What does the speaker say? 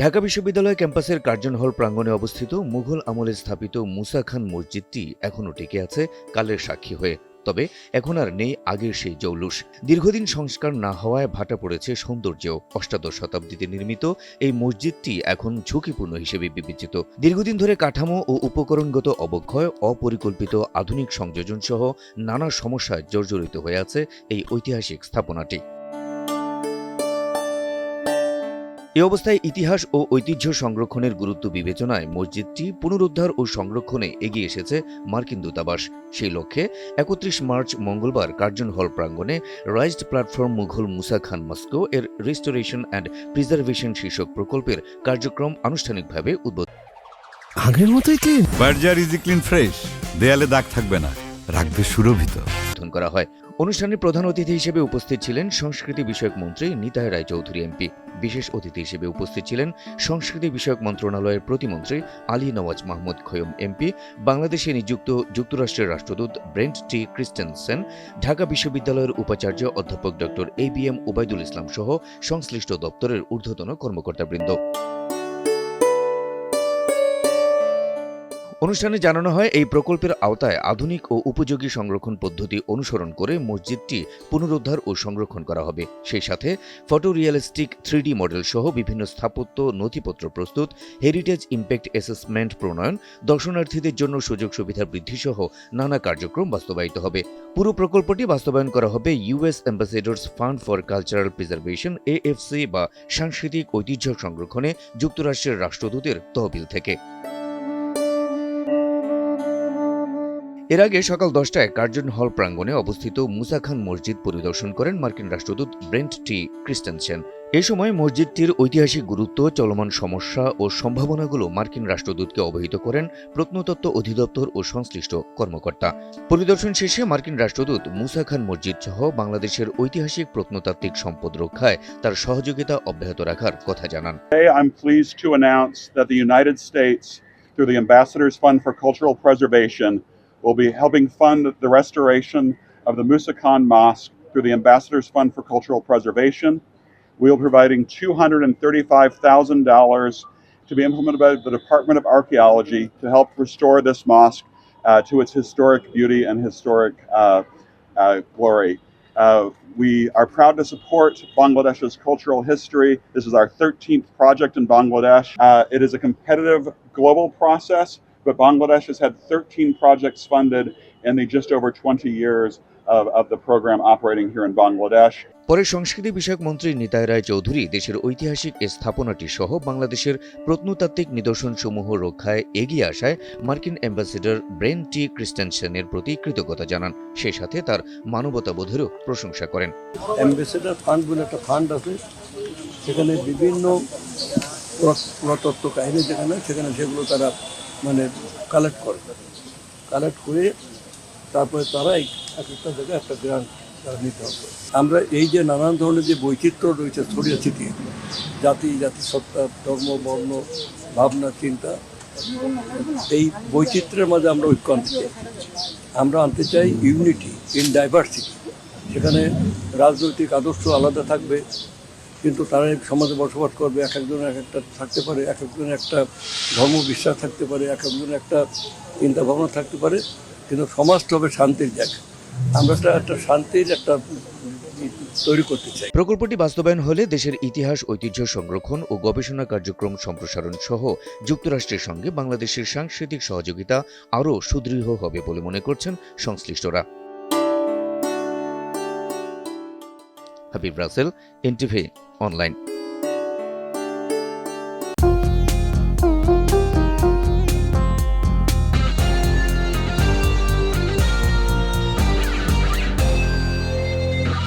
ঢাকা বিশ্ববিদ্যালয় ক্যাম্পাসের কার্জন হল প্রাঙ্গণে অবস্থিত মুঘল আমলে স্থাপিত মুসা খান মসজিদটি এখনও টিকে আছে কালের সাক্ষী হয়ে। তবে এখন আর নেই আগের সেই জৌলুস। দীর্ঘদিন সংস্কার না হওয়ায় ভাটা পড়েছে সৌন্দর্যেও। অষ্টাদশ শতাব্দীতে নির্মিত এই মসজিদটি এখন ঝুঁকিপূর্ণ হিসেবে বিবেচিত। দীর্ঘদিন ধরে কাঠামো ও উপকরণগত অবক্ষয়, অপরিকল্পিত আধুনিক সংযোজন সহ নানা সমস্যায় জর্জরিত হয়ে আছে এই ঐতিহাসিক স্থাপনাটি। এ অবস্থায় ইতিহাস ও ঐতিহ্য সংরক্ষণের গুরুত্ব বিবেচনায় মসজিদটি পুনরুদ্ধার ও সংরক্ষণে এগিয়ে এসেছে মার্কিন দূতাবাস। সেই লক্ষ্যে ৩১ মার্চ মঙ্গলবার কার্জন হল প্রাঙ্গণে raised platform Mughal Musa Khan Moscow এর রিস্টোরেশন অ্যান্ড প্রিজার্ভেশন শীর্ষক প্রকল্পের কার্যক্রম আনুষ্ঠানিকভাবে উদ্বোধন আগের মতোই clean. Berger easy clean fresh, দেয়ালে দাগ থাকবে না, রাখবে সুরভিত করা হয়। অনুষ্ঠানে প্রধান অতিথি হিসেবে উপস্থিত ছিলেন সংস্কৃতি বিষয়ক মন্ত্রী নিতাই রায়চৌধুরী এমপি। বিশেষ অতিথি হিসেবে উপস্থিত ছিলেন সংস্কৃতি বিষয়ক মন্ত্রণালয়ের প্রতিমন্ত্রী আলী নওয়াজ মাহমুদ খৈয়ম এমপি, বাংলাদেশে নিযুক্ত যুক্তরাষ্ট্রের রাষ্ট্রদূত ব্রেন্ট টি ক্রিস্টেনসেন, ঢাকা বিশ্ববিদ্যালয়ের উপাচার্য অধ্যাপক ডক্টর ABM ওবায়দুল ইসলাম সহ সংশ্লিষ্ট দপ্তরের ঊর্ধ্বতন কর্মকর্তাবৃন্দ। অনুষ্ঠানে জানানো হয়, এই প্রকল্পের আওতায় আধুনিক ও উপযোগী সংরক্ষণ পদ্ধতি অনুসরণ করে মসজিদটি পুনরুদ্ধার ও সংরক্ষণ করা হবে। সেই সাথে ফটো রিয়েলিস্টিক 3D মডেল সহ বিভিন্ন স্থাপত্য নথিপত্র প্রস্তুত, হেরিটেজ ইম্প্যাক্ট অ্যাসেসমেন্ট প্রণয়ন, দর্শনার্থীদের জন্য সুযোগ সুবিধা বৃদ্ধি সহ নানা কার্যক্রম বাস্তবায়িত হবে। পুরো প্রকল্পটি বাস্তবায়ন করা হবে US ambassadors fund for cultural preservation AFC বা সাংস্কৃতিক ঐতিহ্য সংরক্ষণে যুক্তরাষ্ট্রের রাষ্ট্রদূতের তহবিল থেকে। এর আগে সকাল 10টায় কার্জন হল প্রাঙ্গণে অবস্থিত মুসা খান মসজিদ পরিদর্শন করেন মার্কিন রাষ্ট্রদূত ব্রেন্ট টি ক্রিস্টেনসেন। এ সময় মসজিদটির ঐতিহাসিক গুরুত্ব, চলমান সমস্যা ও সম্ভাবনাগুলো মার্কিন রাষ্ট্রদূতকে অবহিত করেন প্রত্নতত্ত্ব অধিদপ্তর ও সংশ্লিষ্ট কর্মকর্তা। পরিদর্শন শেষে মার্কিন রাষ্ট্রদূত মুসা খান মসজিদ সহ বাংলাদেশের ঐতিহাসিক প্রত্নতাত্ত্বিক সম্পদ রক্ষায় তার সহযোগিতা অব্যাহত রাখার কথা জানান। I'm pleased to announce that the United States, through the Ambassadors Fund for Cultural Preservation, will be helping fund the restoration of the Musa Khan Mosque through the Ambassadors Fund for Cultural Preservation. We'll be providing $235,000 to be implemented by the Department of Archaeology to help restore this mosque to its historic beauty and historic glory. We are proud to support Bangladesh's cultural history. This is our 13th project in Bangladesh. It is a competitive global process, but Bangladesh has had 13 projects funded in the just over 20 years of the program operating here in Bangladesh. পরে সংস্কৃতি বিষয়ক মন্ত্রী নিতাই রায়চৌধুরী দেশের ঐতিহাসিক এ স্থাপনাটি সহ বাংলাদেশের প্রত্নতাত্ত্বিক নিদর্শনসমূহ রক্ষায় এগিয়ে আসায় মার্কিন অ্যাম্বাসেডর ব্রেন্ট টি ক্রিস্টেনসেনের প্রতি কৃতজ্ঞতা জানান। সেই সাথে তার মানবতাবোধেরও প্রশংসা করেন। অ্যাম্বাসেডর ফান্ড বলে একটা ফান্ড আছে, সেখানে বিভিন্ন পুরাতত্ত্ব কাহিনী সেখানে সেগুলো তারা কালেক্ট করে তারপরে তারা একটা জায়গায় একটা গ্রান্ট নিতে হবে। আমরা এই যে নানান ধরনের যে বৈচিত্র্য রয়েছে ছড়িয়ে ছিটিয়ে, জাতিসত্তা, ধর্ম, বর্ণ, ভাবনা, চিন্তা, এই বৈচিত্র্যের মাঝে আমরা ঐক্য আনতে চাই। আমরা আনতে চাই ইউনিটি ইন ডাইভার্সিটি। সেখানে রাজনৈতিক আদর্শ আলাদা থাকবে, কিন্তু তারা সমাজে বসবাস করবে। এক একজনের এক একটা থাকতে পারে, এক একজনের একটা ধর্ম বিশ্বাস থাকতে পারে, এক একজনের একটা চিন্তা ভাবনা থাকতে পারে, কিন্তু সমাজটা হবে শান্তির জায়গা। আমরা একটা শান্তির একটা তৈরি করতে চাই। প্রকল্পটি বাস্তবায়ন হলে দেশের ইতিহাস, ঐতিহ্য সংরক্ষণ ও গবেষণা কার্যক্রম সম্প্রসারণ সহ যুক্তরাষ্ট্রের সঙ্গে বাংলাদেশের সাংস্কৃতিক সহযোগিতা আরও সুদৃঢ় হবে বলে মনে করছেন সংশ্লিষ্টরা। Habib Rasel, NTV online.